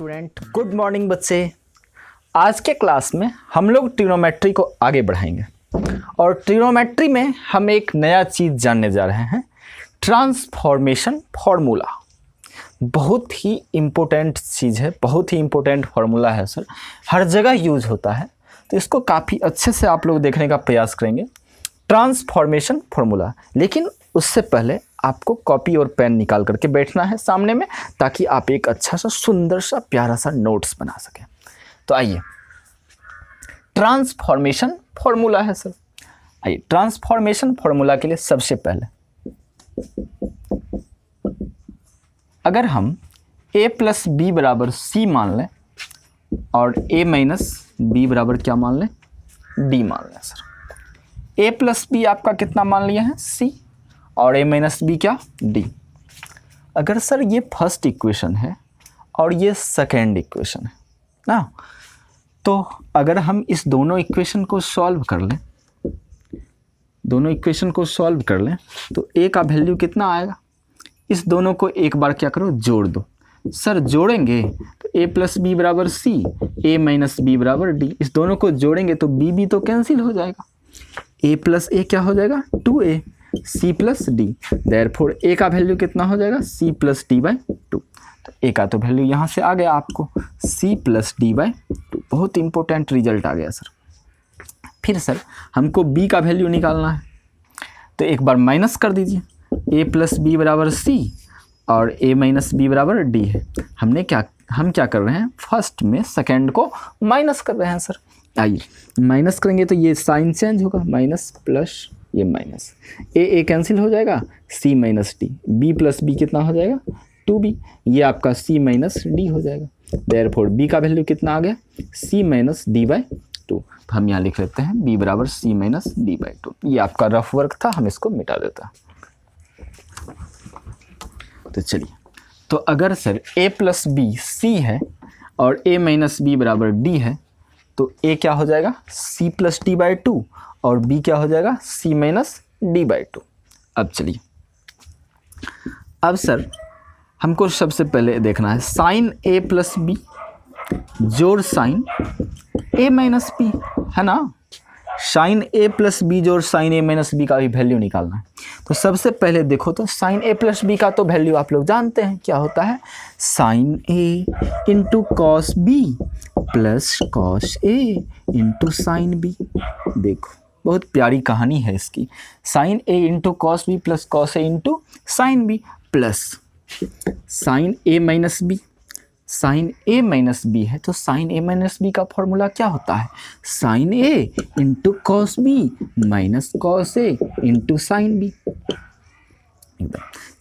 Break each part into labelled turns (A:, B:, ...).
A: Student, good morning बच्चे। आज के क्लास में हम लोग ट्रिग्नोमेट्री को आगे बढ़ाएंगे और ट्रिग्नोमेट्री में हम एक नया चीज़ जानने जा रहे हैं, ट्रांसफॉर्मेशन फार्मूला। बहुत ही इम्पोर्टेंट चीज़ है, बहुत ही इम्पोर्टेंट फार्मूला है सर, हर जगह यूज होता है, तो इसको काफ़ी अच्छे से आप लोग देखने का प्रयास करेंगे। ट्रांसफॉर्मेशन फार्मूला, लेकिन उससे पहले आपको कॉपी और पेन निकाल करके बैठना है सामने में, ताकि आप एक अच्छा सा सुंदर सा प्यारा सा नोट्स बना सकें। तो आइए, ट्रांसफॉर्मेशन फार्मूला है सर। आइए, ट्रांसफॉर्मेशन फार्मूला के लिए सबसे पहले अगर हम a प्लस बी बराबर सी मान लें और a माइनस बी बराबर क्या मान लें, d मान लें सर। a प्लस बी आपका कितना मान लिया है, c, और a माइनस बी क्या, d। अगर सर ये फर्स्ट इक्वेशन है और ये सेकेंड इक्वेशन है ना, तो अगर हम इस दोनों इक्वेशन को सॉल्व कर लें, तो a का वैल्यू कितना आएगा, इस दोनों को एक बार क्या करो, जोड़ दो सर। जोड़ेंगे तो a प्लस बी बराबर सी, a माइनस बी बराबर डी। इस दोनों को जोड़ेंगे तो b तो कैंसिल हो जाएगा, a प्लस a क्या हो जाएगा, 2a, c plus D. Therefore a का वैल्यू कितना हो जाएगा, c प्लस डी बाई 2। तो a का तो वैल्यू यहाँ से आ गया आपको, c प्लस डी बाई 2। बहुत इंपॉर्टेंट रिजल्ट आ गया सर। फिर सर हमको b का वैल्यू निकालना है, तो एक बार माइनस कर दीजिए, a प्लस बी बराबर c और a माइनस बी बराबर d है। हम क्या कर रहे हैं, फर्स्ट में सेकेंड को माइनस कर रहे हैं सर। आइए, माइनस करेंगे तो ये साइन चेंज होगा, माइनस प्लस ये माइनस, a कैंसिल हो जाएगा, c minus D, b plus B कितना हो जाएगा, 2b, ये आपका c माइनस डी हो जाएगा। देयरफॉर b का वैल्यू कितना आ गया, c माइनस डी बाई 2। तो हम यहाँ लिख लेते हैं b बराबर c माइनस डी बाई 2। ये आपका रफ वर्क था, हम इसको मिटा देते हैं। तो चलिए, तो अगर sir a plus B C है और a माइनस बी बराबर डी है, तो a क्या हो जाएगा, c प्लस डी बाई 2 और b क्या हो जाएगा, c माइनस डी बाई 2। अब चलिए, अब सर हमको सबसे पहले देखना है साइन a प्लस बी जोड़ साइन a माइनस बी, है ना। साइन a प्लस बी जोड़ साइन a माइनस बी का भी वैल्यू निकालना है। तो सबसे पहले देखो, तो साइन a प्लस बी का तो वैल्यू आप लोग जानते हैं क्या होता है, sine a into cos B plus cos a into sine B. देखो, बहुत प्यारी कहानी है इसकी। Sine a into cos B plus cos a into sine B plus sine a minus B. Sine a minus B है, तो sine a minus B का formula क्या होता है, sine a into cos B minus cos a into sine B.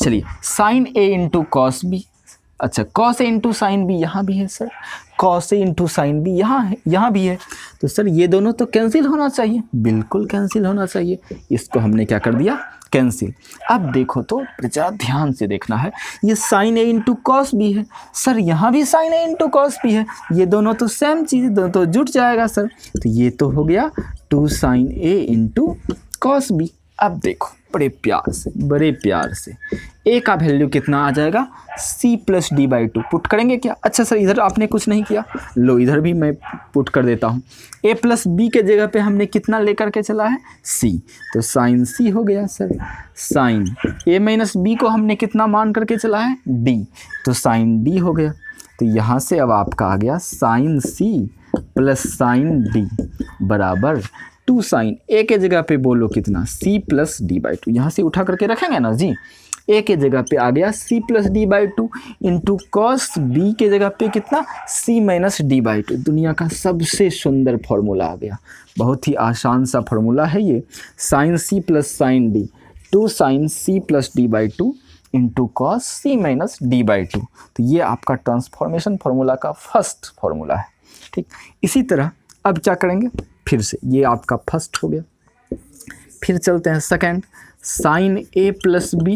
A: चलिए, sine a into cos B, अच्छा cos a into sine B यहाँ भी है sir, cos a into sine B यहाँ भी है। तो सर ये दोनों तो कैंसिल होना चाहिए, बिल्कुल कैंसिल होना चाहिए। इसको हमने क्या कर दिया, कैंसिल। अब देखो तो ज़रा ध्यान से देखना है, ये sine a into cos B है सर, यहाँ भी sine a into cos B है, ये दोनों तो सेम चीज़, दोनों तो जुट जाएगा सर। तो ये तो हो गया 2 sine a into cos B. अब देखो, बड़े प्यार से a का वैल्यू कितना आ जाएगा, c plus D by 2। Put करेंगे क्या, अच्छा सर इधर आपने कुछ नहीं किया, लो इधर भी मैं पुट कर देता हूँ। a प्लस बी के जगह पे हमने कितना लेकर के चला है, c, तो साइन c हो गया sir. Sine a minus B को हमने कितना मान करके चला है, d, तो साइन d हो गया। तो यहाँ से अब आपका आ गया sine c plus sine d बराबर 2 साइन a के जगह पे बोलो कितना, c प्लस डी बाई 2। यहाँ से उठा करके रखेंगे ना जी, a के जगह पे आ गया c plus D by 2 into cos b के जगह पे कितना, c माइनस डी बाई 2। दुनिया का सबसे सुंदर फार्मूला आ गया, बहुत ही आसान सा फार्मूला है ये, sine c plus sine d, 2 sine c plus D by 2 into cos c minus D by 2। तो ये आपका ट्रांसफॉर्मेशन फार्मूला का फर्स्ट फार्मूला है, ठीक। इसी तरह अब क्या करेंगे, फिर से ये आपका फर्स्ट हो गया, फिर चलते हैं second, sine a plus B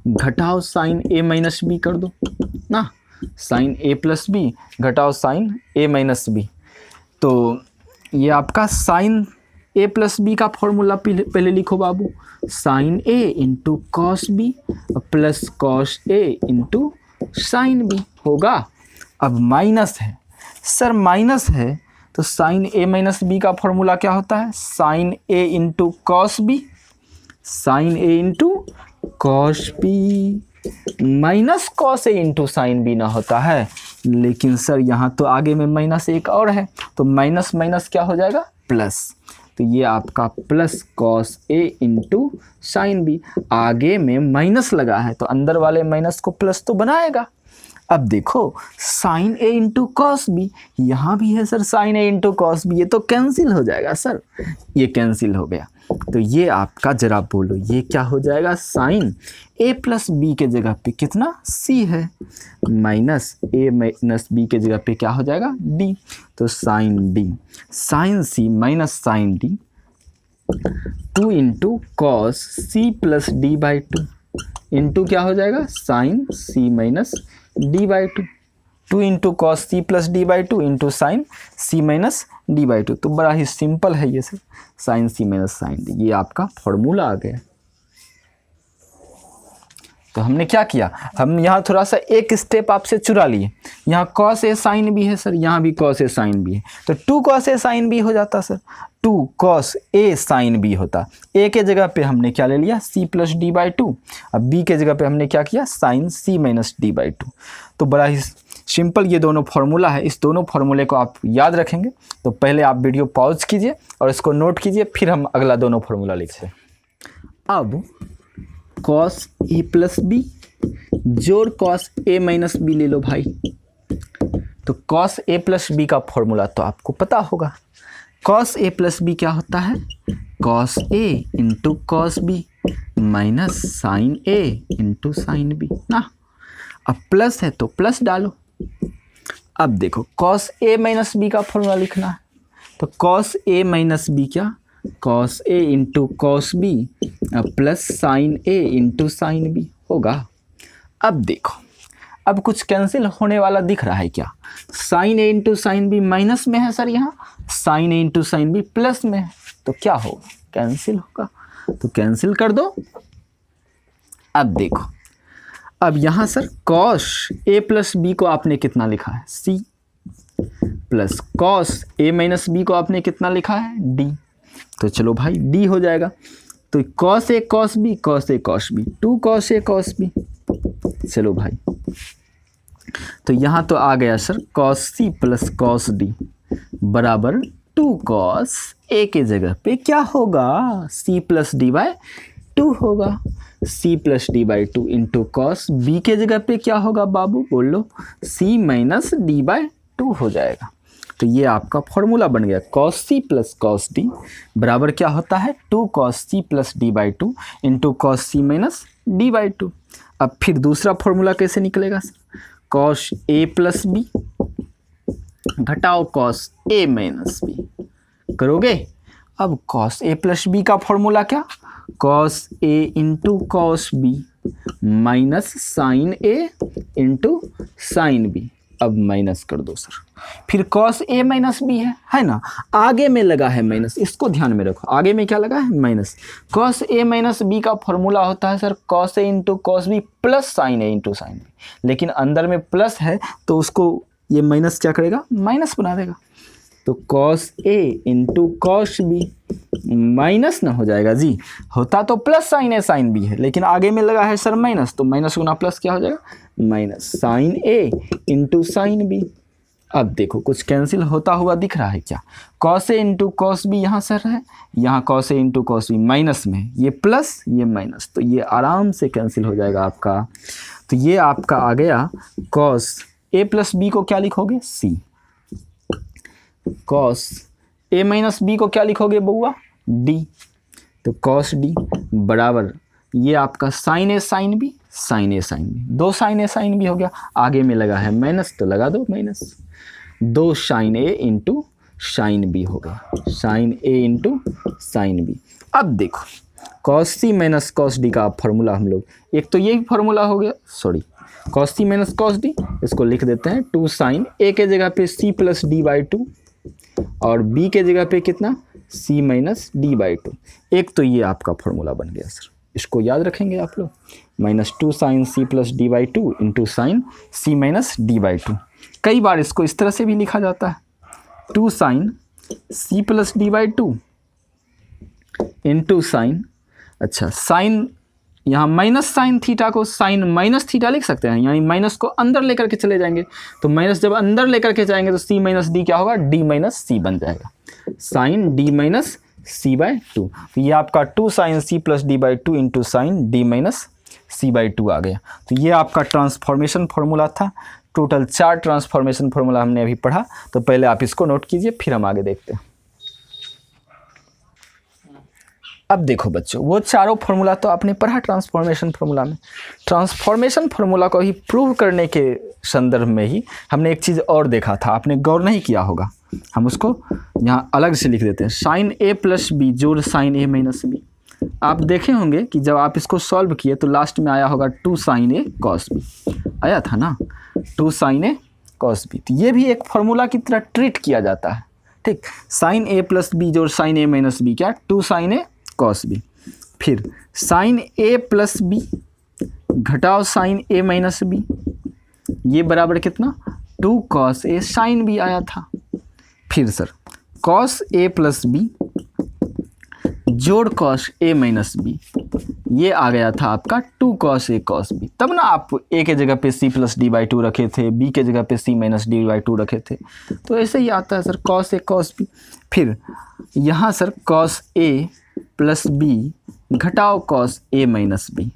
A: घटाओ साइन a माइनस बी कर दो ना, साइन a प्लस बी घटाओ साइन a माइनस बी। तो ये आपका साइन a प्लस बी का फॉर्मूला पहले लिखो बाबू, sine a into cos B plus cos a into sine B होगा। अब माइनस है सर, माइनस है तो साइन ए माइनस बी का फॉर्मूला क्या होता है, sine A into cos B, sine A into cos B minus cos A into sine B ना होता है। लेकिन सर यहाँ तो आगे में माइनस एक और है, तो माइनस माइनस क्या हो जाएगा, प्लस। तो ये आपका plus cos A into sine B, आगे में माइनस लगा है तो अंदर वाले माइनस को प्लस तो बनाएगा। अब देखो sign A into cos B, यहाँ भी है sir sign A into cos B, ये तो कैंसिल हो जाएगा सर, ये कैंसिल हो गया। तो ये आपका जरा बोलो ये क्या हो जाएगा, साइन ए प्लस बी के जगह पे कितना सी है, माइनस ए माइनस बी के जगह पे क्या हो जाएगा डी, तो sine D, sine C minus sine D, 2 into cos C plus D by 2 into क्या हो जाएगा, sine C minus D by 2, 2 into cos C plus D by 2 into sine C minus D by 2। तो बड़ा ही simple है ये sir, sine C minus sine D, ये आपका फॉर्मूला आ गया। तो हमने क्या किया, हम यहाँ थोड़ा सा एक स्टेप आपसे चुरा लिए, यहाँ कॉस ए साइन बी है सर, यहाँ भी कॉस ए साइन बी है, तो 2 कॉस ए साइन बी हो जाता sir, 2 cos A sine B होता। ए के जगह पे हमने क्या ले लिया, सी प्लस डी बाई 2, अब बी के जगह पे हमने क्या किया, sine C minus D by 2। तो बड़ा ही सिंपल ये दोनों फार्मूला है, इस दोनों फार्मूले को आप याद रखेंगे तो पहले आप वीडियो पॉज कीजिए और इसको नोट कीजिए, फिर हम अगला दोनों फार्मूला लिखते हैं। अब कॉस ए प्लस बी जोड़ कॉस ए माइनस बी ले लो भाई, तो कॉस ए प्लस बी का फॉर्मूला तो आपको पता होगा, कॉस ए प्लस बी क्या होता है, cos A into cos B minus sine A into sine B ना। अब प्लस है तो प्लस डालो। अब देखो कॉस ए माइनस बी का फॉर्मूला लिखना है, तो कॉस ए माइनस बी क्या, cos A into cos B plus sine A into sine B होगा। अब देखो अब कुछ कैंसिल होने वाला दिख रहा है क्या, sign A into sine B minus में है सर, यहाँ sign A into sine B plus में है, तो क्या होगा, कैंसिल होगा, तो कैंसिल कर दो। अब देखो अब यहाँ sir cos A plus B को आपने कितना लिखा है, सी, plus cos A minus B को आपने कितना लिखा है, डी, तो चलो भाई डी हो जाएगा। तो cos A cos B, cos A cos B, 2 cos A cos B, चलो भाई। तो यहाँ तो आ गया sir cos C plus cos D बराबर 2 कॉस ए के जगह पे क्या होगा, सी प्लस डी बाई 2 होगा, C plus D by 2 into cos B के जगह पे क्या होगा बाबू बोलो, सी माइनस डी बाई 2 हो जाएगा। तो ये आपका फॉर्मूला बन गया, cos C plus cos D बराबर क्या होता है, 2 cos C plus D by 2 into cos C minus D by 2। अब फिर दूसरा फॉर्मूला कैसे निकलेगा, कॉस ए प्लस बी घटाओ कॉस ए माइनस बी करोगे। अब कॉस ए प्लस बी का फॉर्मूला क्या, cos A into cos B minus sine A into sine B, अब माइनस कर दो सर, फिर कॉस ए माइनस बी है ना, आगे में लगा है माइनस, इसको ध्यान में रखो, आगे में क्या लगा है minus. Cos A minus B का फॉर्मूला होता है sir cos A into cos B plus sine A into sine B, लेकिन अंदर में प्लस है तो उसको ये माइनस क्या करेगा, माइनस बना देगा। तो cos A into cos B minus ना हो जाएगा जी, होता तो plus sine A sine B है, लेकिन आगे में लगा है सर माइनस, तो माइनस गुना प्लस क्या हो जाएगा, minus sine A into sine B. अब देखो कुछ कैंसिल होता हुआ दिख रहा है क्या, cos A into cos B यहाँ सर है, यहाँ cos A into cos B minus में, ये प्लस ये माइनस, तो ये आराम से कैंसिल हो जाएगा आपका। तो ये आपका आ गया कॉस ए प्लस बी को क्या लिखोगे, सी, कॉस ए माइनस बी को क्या लिखोगे बउआ, डी, तो कॉस डी बराबर ये आपका sign A sine B, sine A sine B, 2 sign A sine B हो गया, आगे में लगा है माइनस तो लगा दो minus, 2 sign A into sine B हो गया, sign A into sine B. अब देखो cos C minus cos D का फॉर्मूला हम लोग, एक तो यही फॉर्मूला हो गया, sorry cos C minus cos D, इसको लिख देते हैं 2 साइन ए के जगह पे सी प्लस डी बाई 2 और बी के जगह पे कितना, सी माइनस डी बाई 2। एक तो ये आपका फॉर्मूला बन गया सर, इसको याद रखेंगे आप लोग, minus two sine C plus D by two into sine C minus D by two. कई बार इसको इस तरह से भी लिखा जाता है, two sine C plus D by two into sine, अच्छा साइन यहाँ माइनस साइन थीटा को साइन माइनस थीटा लिख सकते हैं, यानी माइनस को अंदर लेकर के चले जाएंगे, तो माइनस जब अंदर लेकर के जाएंगे तो सी माइनस डी क्या होगा, डी माइनस सी बन जाएगा, sine D minus C by two. तो ये आपका two sine C plus D by two into sine D minus C by two आ गया। तो ये आपका ट्रांसफॉर्मेशन फार्मूला था। टोटल 4 ट्रांसफॉर्मेशन फार्मूला हमने अभी पढ़ा, तो पहले आप इसको नोट कीजिए, फिर हम आगे देखते हैं। अब देखो बच्चों, वो चारों फार्मूला तो आपने पढ़ा ट्रांसफॉर्मेशन फार्मूला में। ट्रांसफॉर्मेशन फार्मूला को ही प्रूव करने के संदर्भ में ही हमने एक चीज़ और देखा था, आपने गौर नहीं किया होगा, हम उसको यहाँ अलग से लिख देते हैं, साइन ए प्लस बी जोड़ साइन ए माइनस बी। आप देखे होंगे कि जब आप इसको सॉल्व किए तो लास्ट में आया होगा two sine A cos B, आया था ना, two sine A cos B. तो ये भी एक फार्मूला की तरह ट्रीट किया जाता है, ठीक। साइन ए प्लस बी जोड़ साइन ए माइनस बी क्या, two sine A cos B. फिर साइन ए प्लस बी घटाओ साइन ए माइनस बी, ये बराबर कितना, two cos A sine B आया था। फिर sir cos A plus B जोड़ कॉस ए माइनस बी, ये आ गया था आपका two cos A cos B. तब ना आप ए के जगह पे C plus D by to रखे थे, बी के जगह पे सी माइनस डी बाई टू रखे थे, तो ऐसे ही आता है sir cos A cos B. फिर यहाँ sir cos A plus B घटाओ cos A minus B,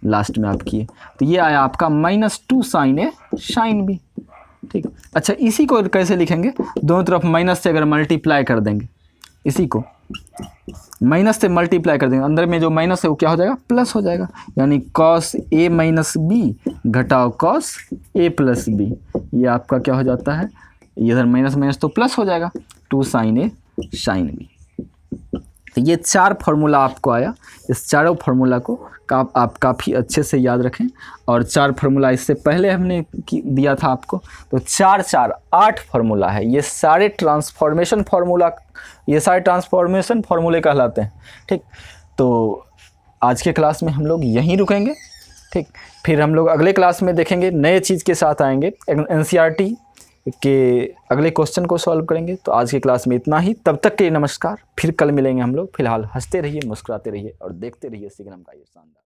A: last में आप किए तो ये आया आपका minus two sine A sine B, ठीक। अच्छा इसी को कैसे लिखेंगे, दोनों तरफ माइनस से अगर मल्टीप्लाई कर देंगे, इसी को माइनस से मल्टीप्लाई कर देंगे, अंदर में जो माइनस है वो क्या हो जाएगा, प्लस हो जाएगा, यानी कॉस ए माइनस बी घटाओ कॉस ए प्लस बी, ये आपका क्या हो जाता है, इधर माइनस माइनस तो प्लस हो जाएगा, two sine A sine B. तो ये 4 फार्मूला आपको आया, इस चारों फार्मूला को आप काफ़ी अच्छे से याद रखें। और 4 फार्मूला इससे पहले हमने दिया था आपको, तो 4 4 8 फार्मूला है। ये सारे ट्रांसफॉर्मेशन फार्मूला, ये सारे ट्रांसफॉर्मेशन फार्मूले कहलाते हैं, ठीक। तो आज के क्लास में हम लोग यहीं रुकेंगे, ठीक। फिर हम लोग अगले क्लास में देखेंगे, नए चीज़ के साथ आएंगे, एनसीईआरटी के अगले क्वेश्चन को सॉल्व करेंगे। तो आज की क्लास में इतना ही, तब तक के लिए नमस्कार, फिर कल मिलेंगे हम लोग। फिलहाल हंसते रहिए, मुस्कुराते रहिए और देखते रहिए सिग्नम का ये शानदार